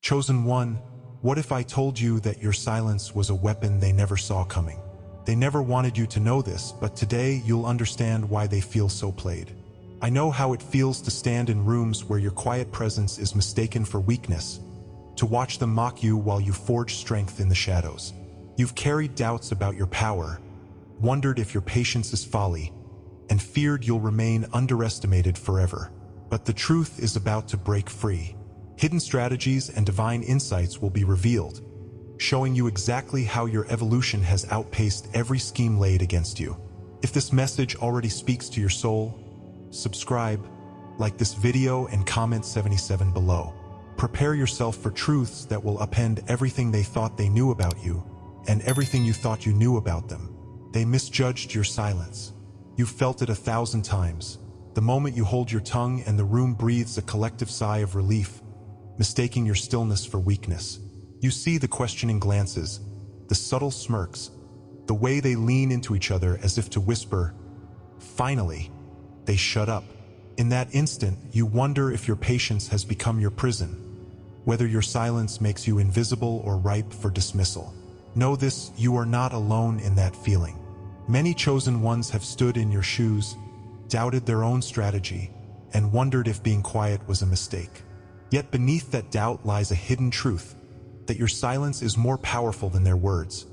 Chosen one, what if I told you that your silence was a weapon they never saw coming? They never wanted you to know this, but today you'll understand why they feel so played. I know how it feels to stand in rooms where your quiet presence is mistaken for weakness, to watch them mock you while you forge strength in the shadows. You've carried doubts about your power, wondered if your patience is folly, and feared you'll remain underestimated forever. But the truth is about to break free. Hidden strategies and divine insights will be revealed, showing you exactly how your evolution has outpaced every scheme laid against you. If this message already speaks to your soul, subscribe, like this video, and comment 77 below. Prepare yourself for truths that will upend everything they thought they knew about you, and everything you thought you knew about them. They misjudged your silence. You felt it 1,000 times. The moment you hold your tongue and the room breathes a collective sigh of relief, mistaking your stillness for weakness. You see the questioning glances, the subtle smirks, the way they lean into each other as if to whisper. Finally, they shut up. In that instant, you wonder if your patience has become your prison, whether your silence makes you invisible or ripe for dismissal. Know this, you are not alone in that feeling. Many chosen ones have stood in your shoes, doubted their own strategy, and wondered if being quiet was a mistake. Yet beneath that doubt lies a hidden truth, that your silence is more powerful than their words,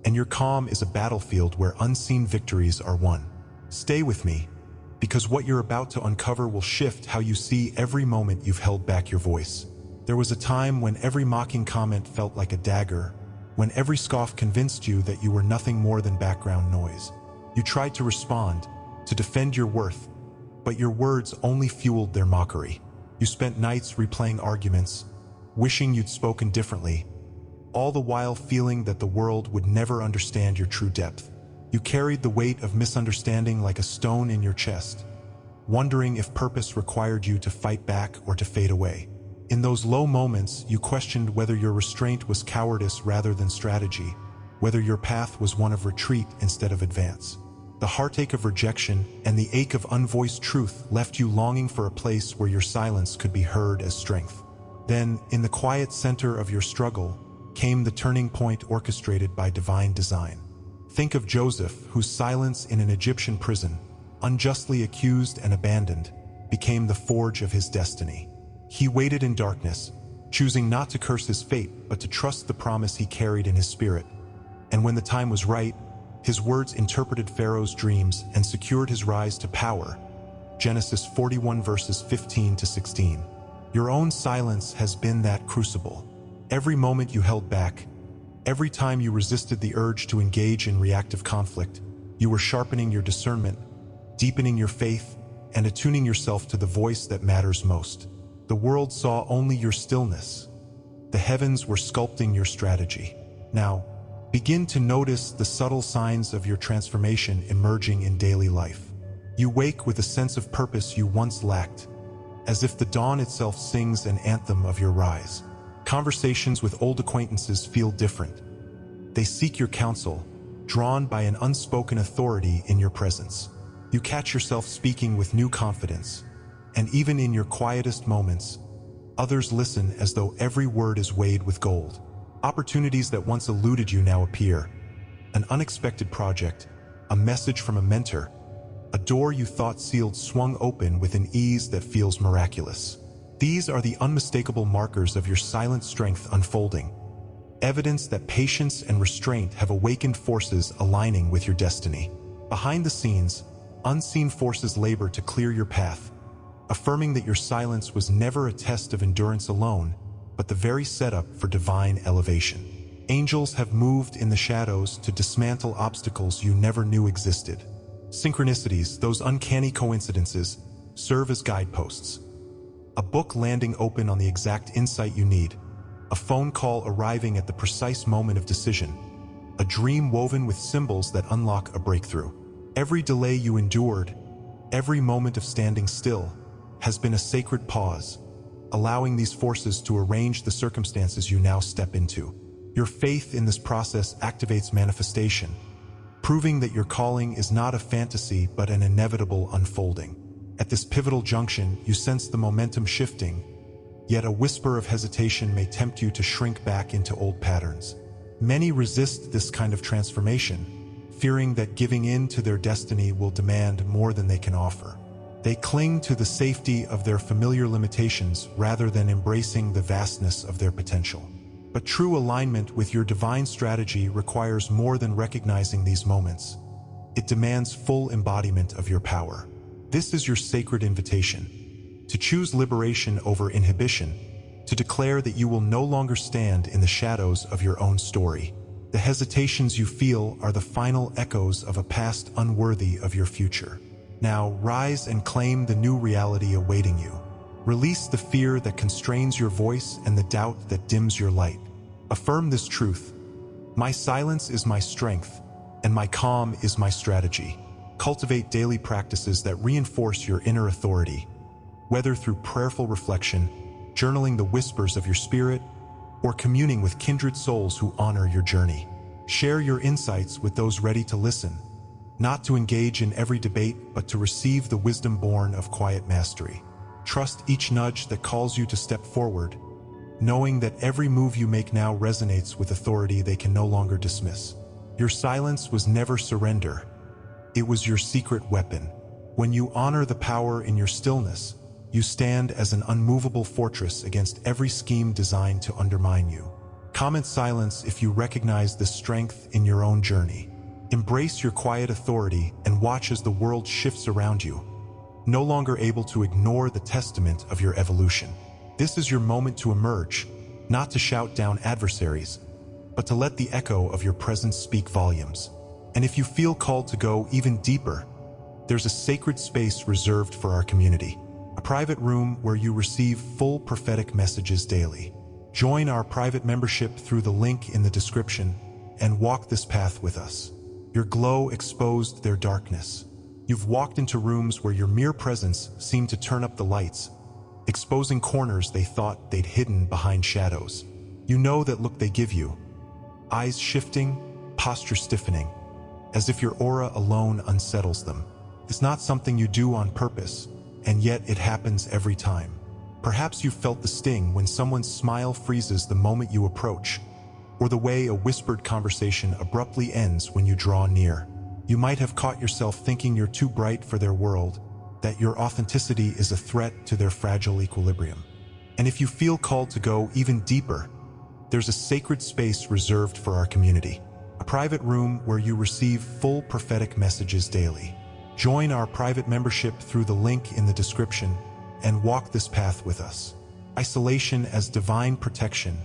and your calm is a battlefield where unseen victories are won. Stay with me, because what you're about to uncover will shift how you see every moment you've held back your voice. There was a time when every mocking comment felt like a dagger, when every scoff convinced you that you were nothing more than background noise. You tried to respond, to defend your worth, but your words only fueled their mockery. You spent nights replaying arguments, wishing you'd spoken differently, all the while feeling that the world would never understand your true depth. You carried the weight of misunderstanding like a stone in your chest, wondering if purpose required you to fight back or to fade away. In those low moments, you questioned whether your restraint was cowardice rather than strategy, whether your path was one of retreat instead of advance. The heartache of rejection and the ache of unvoiced truth left you longing for a place where your silence could be heard as strength. Then, in the quiet center of your struggle, came the turning point orchestrated by divine design. Think of Joseph, whose silence in an Egyptian prison, unjustly accused and abandoned, became the forge of his destiny. He waited in darkness, choosing not to curse his fate, but to trust the promise he carried in his spirit. And when the time was right, his words interpreted Pharaoh's dreams and secured his rise to power. Genesis 41 verses 15 to 16. Your own silence has been that crucible. Every moment you held back, every time you resisted the urge to engage in reactive conflict, you were sharpening your discernment, deepening your faith, and attuning yourself to the voice that matters most. The world saw only your stillness. The heavens were sculpting your strategy. Now, begin to notice the subtle signs of your transformation emerging in daily life. You wake with a sense of purpose you once lacked, as if the dawn itself sings an anthem of your rise. Conversations with old acquaintances feel different. They seek your counsel, drawn by an unspoken authority in your presence. You catch yourself speaking with new confidence, and even in your quietest moments, others listen as though every word is weighed with gold. Opportunities that once eluded you now appear. An unexpected project, a message from a mentor, a door you thought sealed swung open with an ease that feels miraculous. These are the unmistakable markers of your silent strength unfolding, evidence that patience and restraint have awakened forces aligning with your destiny. Behind the scenes, unseen forces labor to clear your path, affirming that your silence was never a test of endurance alone, but the very setup for divine elevation. Angels have moved in the shadows to dismantle obstacles you never knew existed. Synchronicities, those uncanny coincidences, serve as guideposts. A book landing open on the exact insight you need, a phone call arriving at the precise moment of decision, a dream woven with symbols that unlock a breakthrough. Every delay you endured, every moment of standing still, has been a sacred pause, allowing these forces to arrange the circumstances you now step into. Your faith in this process activates manifestation, proving that your calling is not a fantasy but an inevitable unfolding. At this pivotal junction, you sense the momentum shifting, Yet a whisper of hesitation may tempt you to shrink back into old patterns. Many resist this kind of transformation, fearing that giving in to their destiny will demand more than they can offer. They cling to the safety of their familiar limitations rather than embracing the vastness of their potential. But true alignment with your divine strategy requires more than recognizing these moments. It demands full embodiment of your power. This is your sacred invitation: to choose liberation over inhibition, to declare that you will no longer stand in the shadows of your own story. The hesitations you feel are the final echoes of a past unworthy of your future. Now rise and claim the new reality awaiting you. Release the fear that constrains your voice and the doubt that dims your light. Affirm this truth: my silence is my strength, and my calm is my strategy. Cultivate daily practices that reinforce your inner authority, whether through prayerful reflection, journaling the whispers of your spirit, or communing with kindred souls who honor your journey. Share your insights with those ready to listen, not to engage in every debate, but to receive the wisdom born of quiet mastery. Trust each nudge that calls you to step forward, knowing that every move you make now resonates with authority they can no longer dismiss. Your silence was never surrender. It was your secret weapon. When you honor the power in your stillness, you stand as an unmovable fortress against every scheme designed to undermine you. Comment silence if you recognize this strength in your own journey. Embrace your quiet authority and watch as the world shifts around you, no longer able to ignore the testament of your evolution. This is your moment to emerge, not to shout down adversaries, but to let the echo of your presence speak volumes. And if you feel called to go even deeper, there's a sacred space reserved for our community. A private room where you receive full prophetic messages daily. Join our private membership through the link in the description and walk this path with us. Your glow exposed their darkness. You've walked into rooms where your mere presence seemed to turn up the lights, exposing corners they thought they'd hidden behind shadows. You know that look they give you. Eyes shifting, posture stiffening, as if your aura alone unsettles them. It's not something you do on purpose, and yet it happens every time. Perhaps you felt the sting when someone's smile freezes the moment you approach, or the way a whispered conversation abruptly ends when you draw near. You might have caught yourself thinking you're too bright for their world, that your authenticity is a threat to their fragile equilibrium. And if you feel called to go even deeper, there's a sacred space reserved for our community. A private room where you receive full prophetic messages daily. Join our private membership through the link in the description and walk this path with us. Isolation as divine protection,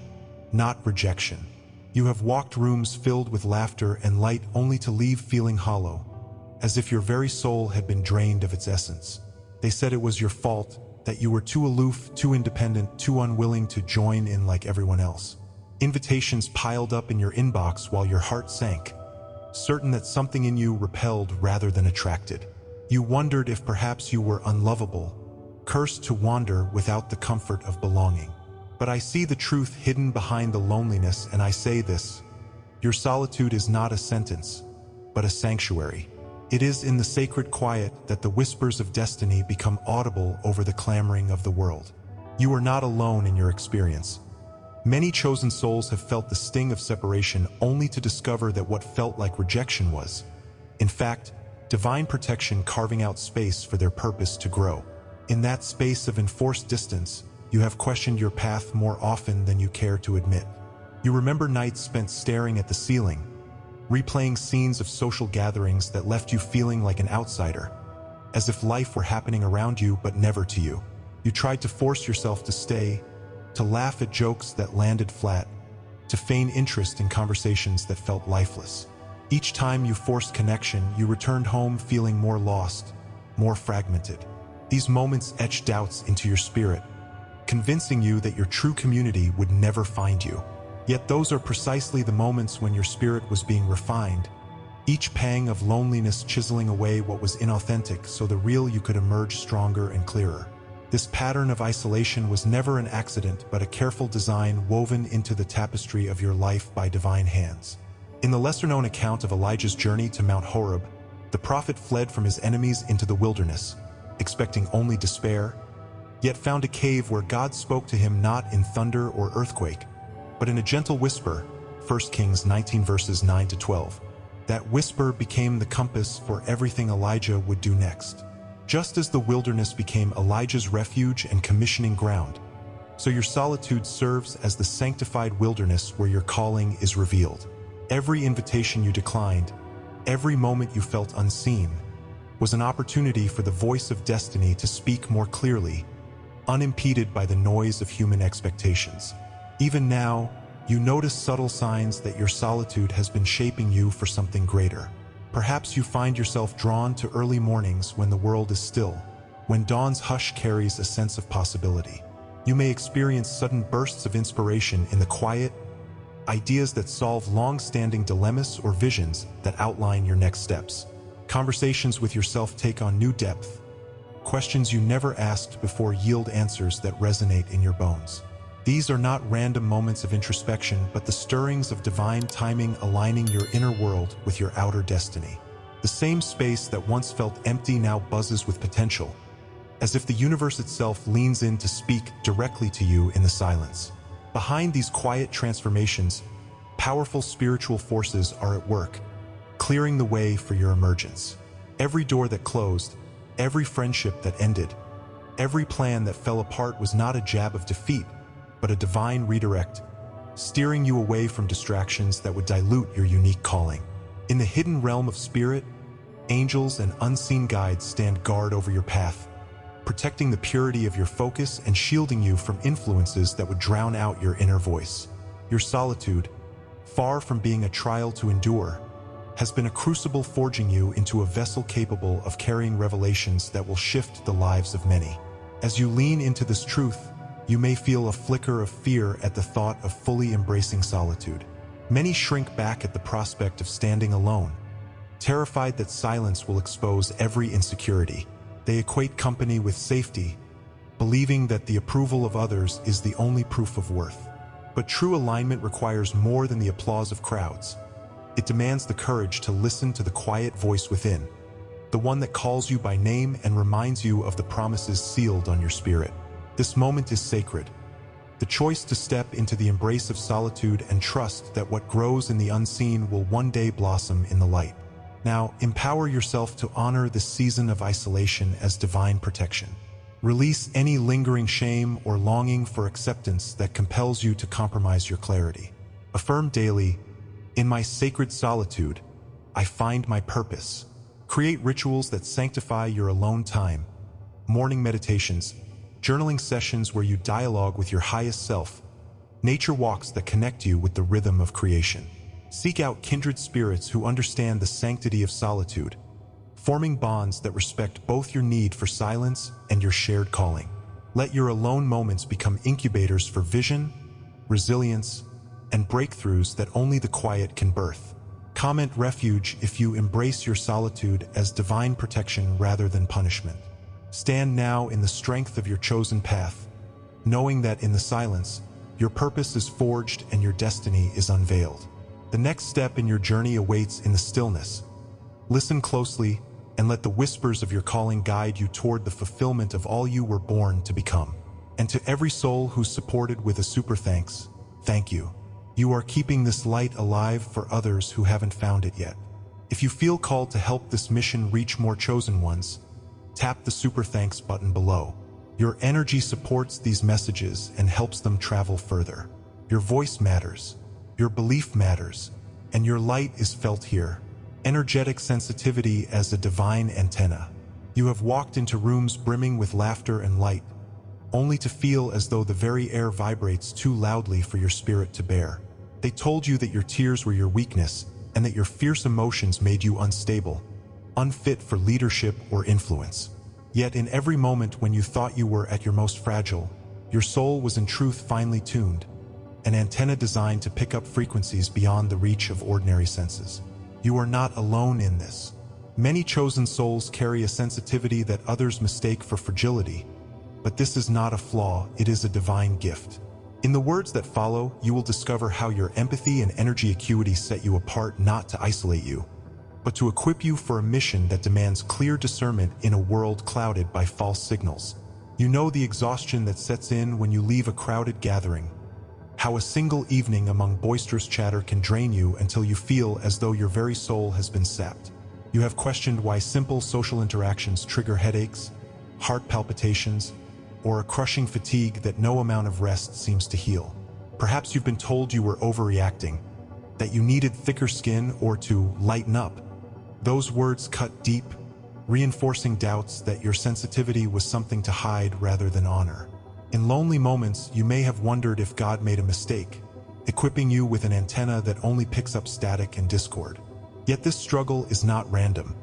not rejection. You have walked rooms filled with laughter and light only to leave feeling hollow, as if your very soul had been drained of its essence. They said it was your fault, that you were too aloof, too independent, too unwilling to join in like everyone else. Invitations piled up in your inbox while your heart sank, certain that something in you repelled rather than attracted. You wondered if perhaps you were unlovable, cursed to wander without the comfort of belonging. But I see the truth hidden behind the loneliness, and I say this: your solitude is not a sentence, but a sanctuary. It is in the sacred quiet that the whispers of destiny become audible over the clamoring of the world. You are not alone in your experience. Many chosen souls have felt the sting of separation only to discover that what felt like rejection was, in fact, divine protection carving out space for their purpose to grow. In that space of enforced distance, you have questioned your path more often than you care to admit. You remember nights spent staring at the ceiling, replaying scenes of social gatherings that left you feeling like an outsider, as if life were happening around you but never to you. You tried to force yourself to stay, to laugh at jokes that landed flat, to feign interest in conversations that felt lifeless. Each time you forced connection, you returned home feeling more lost, more fragmented. These moments etched doubts into your spirit, convincing you that your true community would never find you. Yet those are precisely the moments when your spirit was being refined, each pang of loneliness chiseling away what was inauthentic so the real you could emerge stronger and clearer. This pattern of isolation was never an accident, but a careful design woven into the tapestry of your life by divine hands. In the lesser-known account of Elijah's journey to Mount Horeb, the prophet fled from his enemies into the wilderness, expecting only despair. yet found a cave where God spoke to him not in thunder or earthquake, but in a gentle whisper, 1 Kings 19 verses 9 to 12. That whisper became the compass for everything Elijah would do next. Just as the wilderness became Elijah's refuge and commissioning ground, so your solitude serves as the sanctified wilderness where your calling is revealed. Every invitation you declined, every moment you felt unseen, was an opportunity for the voice of destiny to speak more clearly, unimpeded by the noise of human expectations. Even now, you notice subtle signs that your solitude has been shaping you for something greater. Perhaps you find yourself drawn to early mornings when the world is still, when dawn's hush carries a sense of possibility. You may experience sudden bursts of inspiration in the quiet, ideas that solve long-standing dilemmas or visions that outline your next steps. Conversations with yourself take on new depth. Questions you never asked before yield answers that resonate in your bones. These are not random moments of introspection, but the stirrings of divine timing aligning your inner world with your outer destiny. The same space that once felt empty now buzzes with potential, as if the universe itself leans in to speak directly to you in the silence. Behind these quiet transformations, powerful spiritual forces are at work, clearing the way for your emergence. Every door that closed, every friendship that ended, every plan that fell apart was not a jab of defeat, but a divine redirect, steering you away from distractions that would dilute your unique calling. In the hidden realm of spirit, angels and unseen guides stand guard over your path, protecting the purity of your focus and shielding you from influences that would drown out your inner voice. Your solitude, far from being a trial to endure, has been a crucible forging you into a vessel capable of carrying revelations that will shift the lives of many. As you lean into this truth, you may feel a flicker of fear at the thought of fully embracing solitude. Many shrink back at the prospect of standing alone, terrified that silence will expose every insecurity. They equate company with safety, believing that the approval of others is the only proof of worth. But true alignment requires more than the applause of crowds. It demands the courage to listen to the quiet voice within, the one that calls you by name and reminds you of the promises sealed on your spirit. This moment is sacred, the choice to step into the embrace of solitude and trust that what grows in the unseen will one day blossom in the light. Now, empower yourself to honor this season of isolation as divine protection. Release any lingering shame or longing for acceptance that compels you to compromise your clarity. Affirm daily, "In my sacred solitude, I find my purpose." Create rituals that sanctify your alone time, morning meditations, journaling sessions where you dialogue with your highest self, nature walks that connect you with the rhythm of creation. Seek out kindred spirits who understand the sanctity of solitude, forming bonds that respect both your need for silence and your shared calling. Let your alone moments become incubators for vision, resilience, and breakthroughs that only the quiet can birth. Comment refuge if you embrace your solitude as divine protection rather than punishment. Stand now in the strength of your chosen path, knowing that in the silence, your purpose is forged and your destiny is unveiled. The next step in your journey awaits in the stillness. Listen closely and let the whispers of your calling guide you toward the fulfillment of all you were born to become. And to every soul who's supported with a super thanks, thank you. You are keeping this light alive for others who haven't found it yet. If you feel called to help this mission reach more chosen ones, tap the super thanks button below. Your energy supports these messages and helps them travel further. Your voice matters. Your belief matters, and your light is felt here. Energetic sensitivity as a divine antenna. You have walked into rooms brimming with laughter and light, only to feel as though the very air vibrates too loudly for your spirit to bear. They told you that your tears were your weakness, and that your fierce emotions made you unstable, unfit for leadership or influence. Yet in every moment when you thought you were at your most fragile, your soul was in truth finely tuned, an antenna designed to pick up frequencies beyond the reach of ordinary senses. You are not alone in this. Many chosen souls carry a sensitivity that others mistake for fragility, but this is not a flaw, it is a divine gift. In the words that follow, you will discover how your empathy and energy acuity set you apart, not to isolate you, but to equip you for a mission that demands clear discernment in a world clouded by false signals. You know the exhaustion that sets in when you leave a crowded gathering, how a single evening among boisterous chatter can drain you until you feel as though your very soul has been sapped. You have questioned why simple social interactions trigger headaches, heart palpitations, or a crushing fatigue that no amount of rest seems to heal. Perhaps you've been told you were overreacting, that you needed thicker skin or to lighten up. Those words cut deep, reinforcing doubts that your sensitivity was something to hide rather than honor. In lonely moments, you may have wondered if God made a mistake, equipping you with an antenna that only picks up static and discord. Yet this struggle is not random.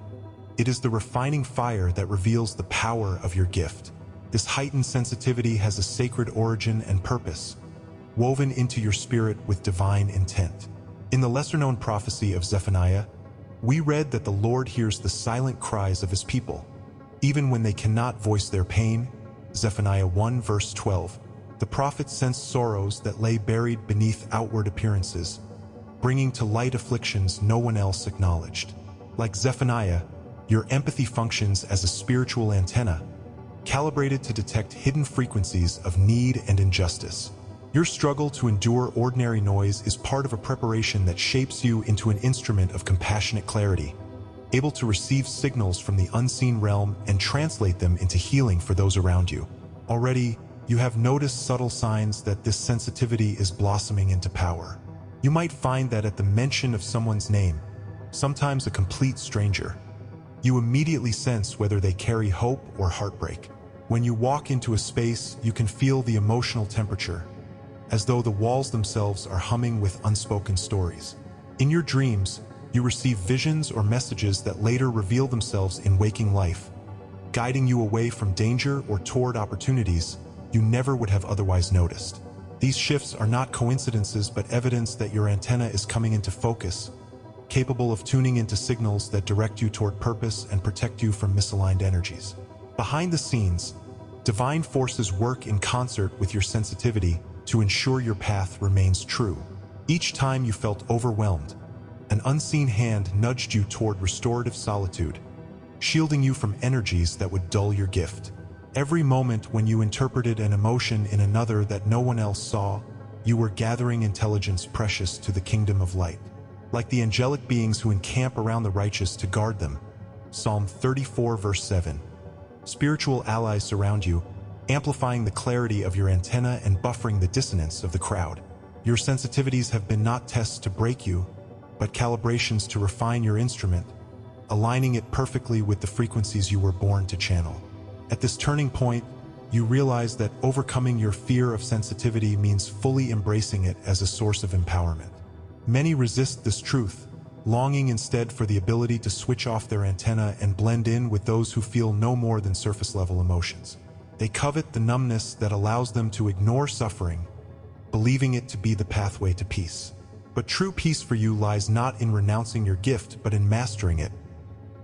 It is the refining fire that reveals the power of your gift. This heightened sensitivity has a sacred origin and purpose, woven into your spirit with divine intent. In the lesser-known prophecy of Zephaniah, we read that the Lord hears the silent cries of his people, even when they cannot voice their pain. Zephaniah 1 verse 12. The prophet sensed sorrows that lay buried beneath outward appearances, bringing to light afflictions no one else acknowledged. Like Zephaniah, your empathy functions as a spiritual antenna, calibrated to detect hidden frequencies of need and injustice. Your struggle to endure ordinary noise is part of a preparation that shapes you into an instrument of compassionate clarity, able to receive signals from the unseen realm and translate them into healing for those around you. Already, you have noticed subtle signs that this sensitivity is blossoming into power. You might find that at the mention of someone's name, sometimes a complete stranger, you immediately sense whether they carry hope or heartbreak. When you walk into a space, you can feel the emotional temperature, as though the walls themselves are humming with unspoken stories. In your dreams, you receive visions or messages that later reveal themselves in waking life, guiding you away from danger or toward opportunities you never would have otherwise noticed. These shifts are not coincidences but evidence that your antenna is coming into focus, capable of tuning into signals that direct you toward purpose and protect you from misaligned energies. Behind the scenes, divine forces work in concert with your sensitivity to ensure your path remains true. Each time you felt overwhelmed, an unseen hand nudged you toward restorative solitude, shielding you from energies that would dull your gift. Every moment when you interpreted an emotion in another that no one else saw, you were gathering intelligence precious to the kingdom of light. Like the angelic beings who encamp around the righteous to guard them. Psalm 34 verse 7. Spiritual allies surround you, amplifying the clarity of your antenna and buffering the dissonance of the crowd. Your sensitivities have been not tests to break you, but calibrations to refine your instrument, aligning it perfectly with the frequencies you were born to channel. At this turning point, you realize that overcoming your fear of sensitivity means fully embracing it as a source of empowerment. Many resist this truth, longing instead for the ability to switch off their antenna and blend in with those who feel no more than surface-level emotions. They covet the numbness that allows them to ignore suffering, believing it to be the pathway to peace. But true peace for you lies not in renouncing your gift, but in mastering it,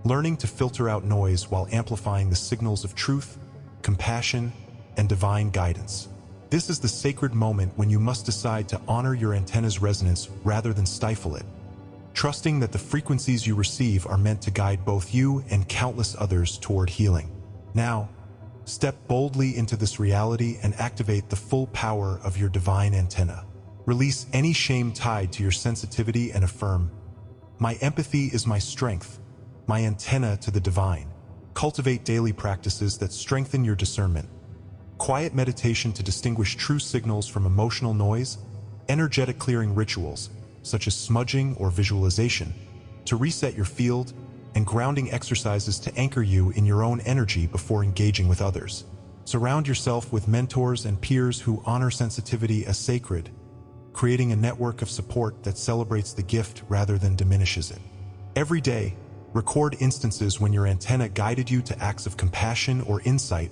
learning to filter out noise while amplifying the signals of truth, compassion, and divine guidance. This is the sacred moment when you must decide to honor your antenna's resonance rather than stifle it, trusting that the frequencies you receive are meant to guide both you and countless others toward healing. Now, step boldly into this reality and activate the full power of your divine antenna. Release any shame tied to your sensitivity and affirm, "My empathy is my strength, my antenna to the divine." Cultivate daily practices that strengthen your discernment. Quiet meditation to distinguish true signals from emotional noise, energetic clearing rituals, such as smudging or visualization, to reset your field, and grounding exercises to anchor you in your own energy before engaging with others. Surround yourself with mentors and peers who honor sensitivity as sacred, creating a network of support that celebrates the gift rather than diminishes it. Every day, record instances when your antenna guided you to acts of compassion or insight,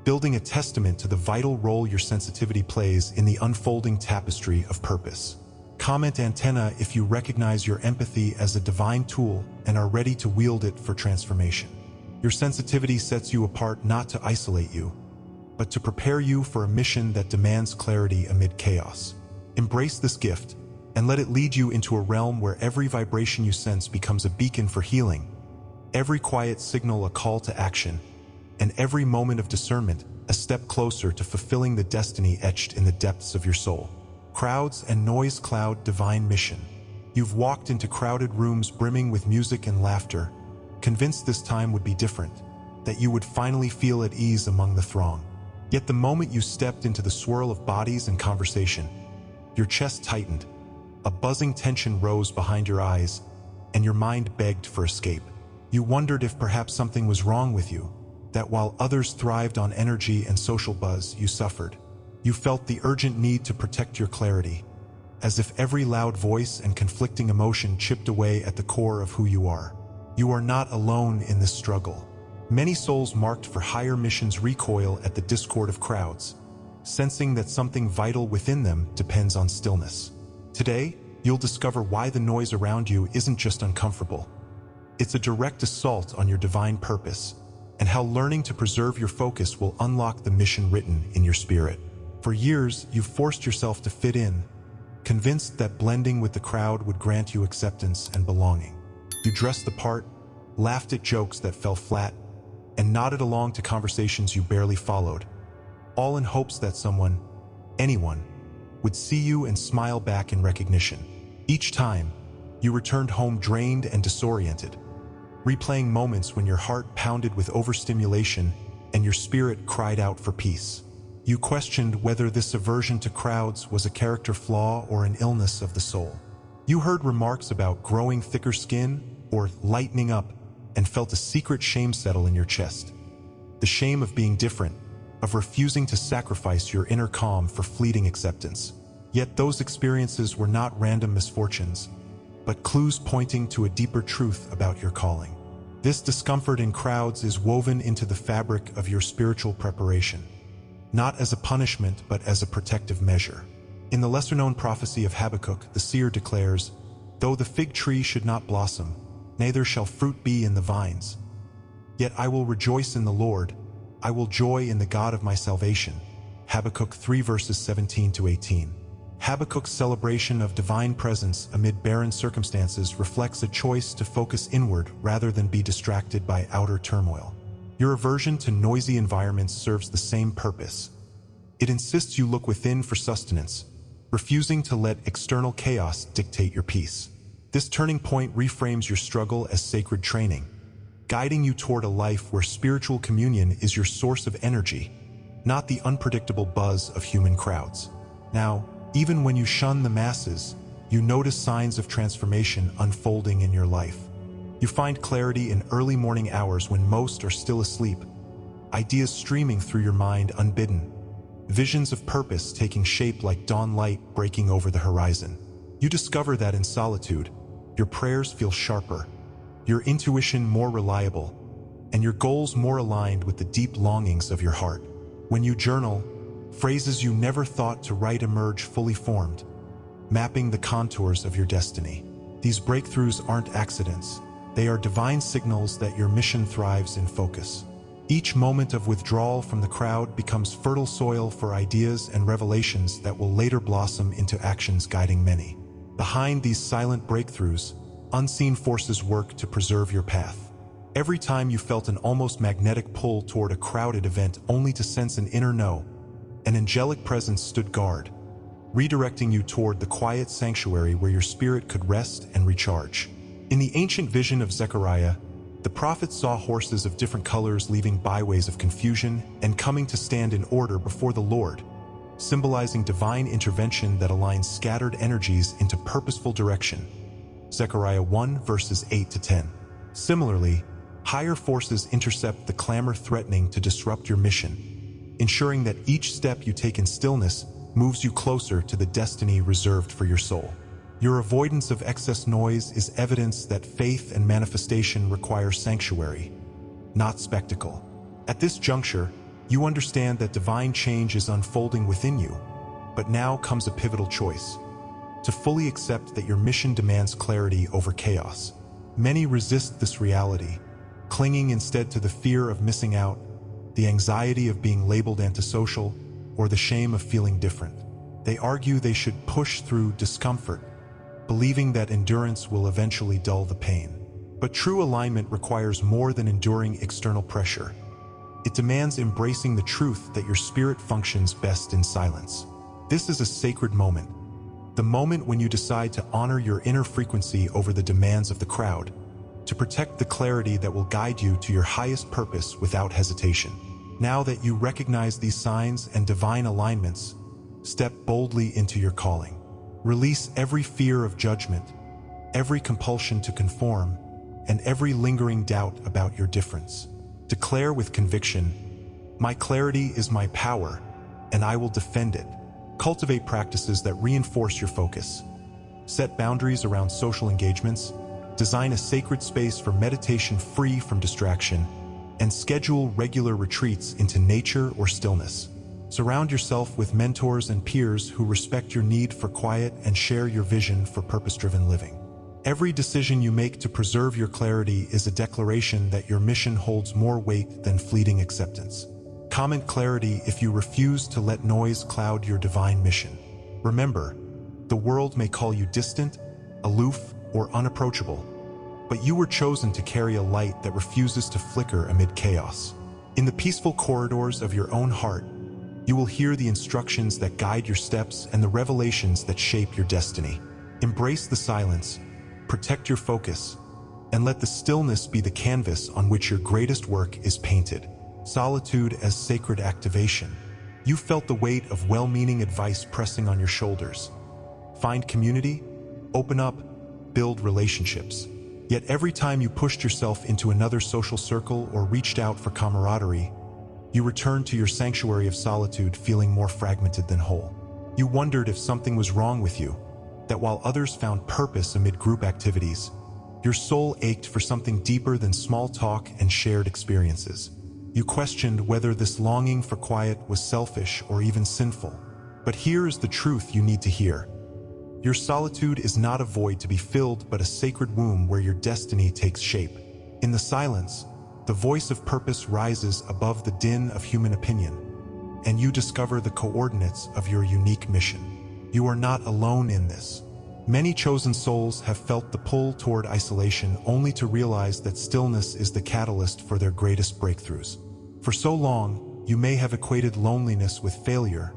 building a testament to the vital role your sensitivity plays in the unfolding tapestry of purpose. Comment antenna if you recognize your empathy as a divine tool and are ready to wield it for transformation. Your sensitivity sets you apart not to isolate you, but to prepare you for a mission that demands clarity amid chaos. Embrace this gift and let it lead you into a realm where every vibration you sense becomes a beacon for healing, every quiet signal a call to action, and every moment of discernment a step closer to fulfilling the destiny etched in the depths of your soul. Crowds and noise cloud divine mission. You've walked into crowded rooms brimming with music and laughter, convinced this time would be different, that you would finally feel at ease among the throng. Yet the moment you stepped into the swirl of bodies and conversation, your chest tightened, a buzzing tension rose behind your eyes, and your mind begged for escape. You wondered if perhaps something was wrong with you, that while others thrived on energy and social buzz, you suffered. You felt the urgent need to protect your clarity, as if every loud voice and conflicting emotion chipped away at the core of who you are. You are not alone in this struggle. Many souls marked for higher missions recoil at the discord of crowds, sensing that something vital within them depends on stillness. Today, you'll discover why the noise around you isn't just uncomfortable. It's a direct assault on your divine purpose, and how learning to preserve your focus will unlock the mission written in your spirit. For years, you've forced yourself to fit in, convinced that blending with the crowd would grant you acceptance and belonging. You dressed the part, laughed at jokes that fell flat, and nodded along to conversations you barely followed, all in hopes that someone, anyone, would see you and smile back in recognition. Each time, you returned home drained and disoriented, replaying moments when your heart pounded with overstimulation and your spirit cried out for peace. You questioned whether this aversion to crowds was a character flaw or an illness of the soul. You heard remarks about growing thicker skin or lightening up and felt a secret shame settle in your chest. The shame of being different, of refusing to sacrifice your inner calm for fleeting acceptance. Yet those experiences were not random misfortunes, but clues pointing to a deeper truth about your calling. This discomfort in crowds is woven into the fabric of your spiritual preparation, not as a punishment but as a protective measure. In the lesser-known prophecy of Habakkuk, the seer declares, "Though the fig tree should not blossom, neither shall fruit be in the vines, yet I will rejoice in the Lord, I will joy in the God of my salvation." Habakkuk 3 verses 17 to 18. Habakkuk's celebration of divine presence amid barren circumstances reflects a choice to focus inward rather than be distracted by outer turmoil. Your aversion to noisy environments serves the same purpose. It insists you look within for sustenance, refusing to let external chaos dictate your peace. This turning point reframes your struggle as sacred training, guiding you toward a life where spiritual communion is your source of energy, not the unpredictable buzz of human crowds. Now, even when you shun the masses, you notice signs of transformation unfolding in your life. You find clarity in early morning hours when most are still asleep, ideas streaming through your mind unbidden, visions of purpose taking shape like dawn light breaking over the horizon. You discover that in solitude, your prayers feel sharper, your intuition more reliable, and your goals more aligned with the deep longings of your heart. When you journal, phrases you never thought to write emerge fully formed, mapping the contours of your destiny. These breakthroughs aren't accidents. They are divine signals that your mission thrives in focus. Each moment of withdrawal from the crowd becomes fertile soil for ideas and revelations that will later blossom into actions guiding many. Behind these silent breakthroughs, unseen forces work to preserve your path. Every time you felt an almost magnetic pull toward a crowded event only to sense an inner no, an angelic presence stood guard, redirecting you toward the quiet sanctuary where your spirit could rest and recharge. In the ancient vision of Zechariah, the prophet saw horses of different colors leaving byways of confusion and coming to stand in order before the Lord, symbolizing divine intervention that aligns scattered energies into purposeful direction. Zechariah 1 verses 8 to 10. Similarly, higher forces intercept the clamor threatening to disrupt your mission, ensuring that each step you take in stillness moves you closer to the destiny reserved for your soul. Your avoidance of excess noise is evidence that faith and manifestation require sanctuary, not spectacle. At this juncture, you understand that divine change is unfolding within you, but now comes a pivotal choice: to fully accept that your mission demands clarity over chaos. Many resist this reality, clinging instead to the fear of missing out, the anxiety of being labeled antisocial, or the shame of feeling different. They argue they should push through discomfort, believing that endurance will eventually dull the pain. But true alignment requires more than enduring external pressure. It demands embracing the truth that your spirit functions best in silence. This is a sacred moment, the moment when you decide to honor your inner frequency over the demands of the crowd, to protect the clarity that will guide you to your highest purpose without hesitation. Now that you recognize these signs and divine alignments, step boldly into your calling. Release every fear of judgment, every compulsion to conform, and every lingering doubt about your difference. Declare with conviction, "My clarity is my power, and I will defend it." Cultivate practices that reinforce your focus. Set boundaries around social engagements, design a sacred space for meditation free from distraction, and schedule regular retreats into nature or stillness. Surround yourself with mentors and peers who respect your need for quiet and share your vision for purpose-driven living. Every decision you make to preserve your clarity is a declaration that your mission holds more weight than fleeting acceptance. Comment clarity if you refuse to let noise cloud your divine mission. Remember, the world may call you distant, aloof, or unapproachable, but you were chosen to carry a light that refuses to flicker amid chaos. In the peaceful corridors of your own heart, you will hear the instructions that guide your steps and the revelations that shape your destiny. Embrace the silence, protect your focus, and let the stillness be the canvas on which your greatest work is painted. Solitude as sacred activation. You felt the weight of well-meaning advice pressing on your shoulders. Find community, open up, build relationships. Yet every time you pushed yourself into another social circle or reached out for camaraderie, you returned to your sanctuary of solitude feeling more fragmented than whole. You wondered if something was wrong with you, that while others found purpose amid group activities, your soul ached for something deeper than small talk and shared experiences. You questioned whether this longing for quiet was selfish or even sinful. But here is the truth you need to hear. Your solitude is not a void to be filled, but a sacred womb where your destiny takes shape. In the silence, the voice of purpose rises above the din of human opinion, and you discover the coordinates of your unique mission. You are not alone in this. Many chosen souls have felt the pull toward isolation only to realize that stillness is the catalyst for their greatest breakthroughs. For so long, you may have equated loneliness with failure,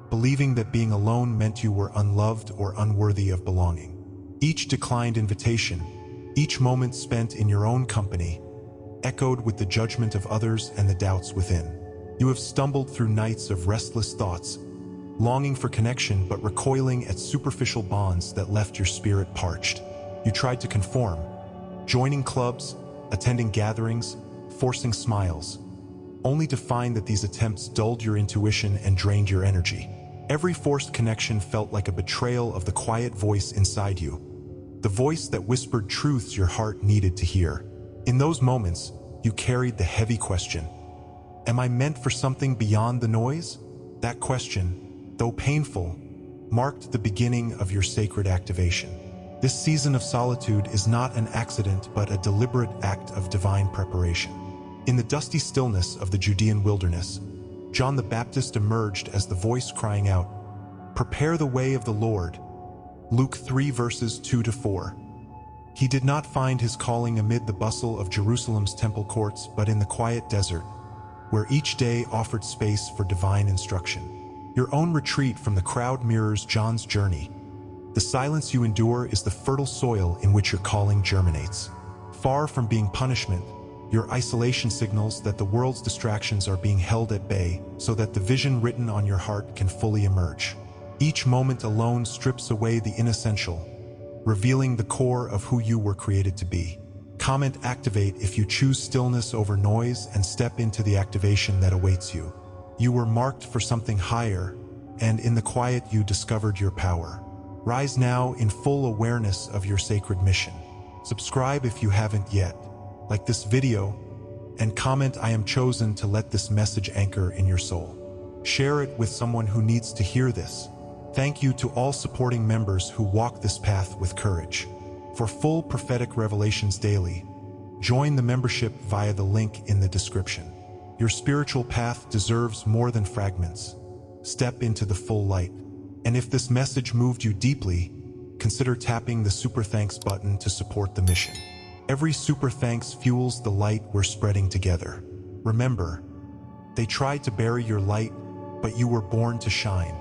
believing that being alone meant you were unloved or unworthy of belonging. Each declined invitation, each moment spent in your own company, echoed with the judgment of others and the doubts within. You have stumbled through nights of restless thoughts, longing for connection but recoiling at superficial bonds that left your spirit parched. You tried to conform, joining clubs, attending gatherings, forcing smiles, only to find that these attempts dulled your intuition and drained your energy. Every forced connection felt like a betrayal of the quiet voice inside you, the voice that whispered truths your heart needed to hear. In those moments, you carried the heavy question, "Am I meant for something beyond the noise?" That question, though painful, marked the beginning of your sacred activation. This season of solitude is not an accident but a deliberate act of divine preparation. In the dusty stillness of the Judean wilderness, John the Baptist emerged as the voice crying out, "Prepare the way of the Lord." Luke 3 verses 2-4. He did not find his calling amid the bustle of Jerusalem's temple courts, but in the quiet desert, where each day offered space for divine instruction. Your own retreat from the crowd mirrors John's journey. The silence you endure is the fertile soil in which your calling germinates. Far from being punishment, your isolation signals that the world's distractions are being held at bay so that the vision written on your heart can fully emerge. Each moment alone strips away the inessential, revealing the core of who you were created to be. Comment activate if you choose stillness over noise and step into the activation that awaits you. You were marked for something higher, and in the quiet you discovered your power. Rise now in full awareness of your sacred mission. Subscribe if you haven't yet, like this video, and comment "I am chosen" to let this message anchor in your soul. Share it with someone who needs to hear this. Thank you to all supporting members who walk this path with courage. For full prophetic revelations daily, join the membership via the link in the description. Your spiritual path deserves more than fragments. Step into the full light. And if this message moved you deeply, consider tapping the Super Thanks button to support the mission. Every Super Thanks fuels the light we're spreading together. Remember, They tried to bury your light, but you were born to shine.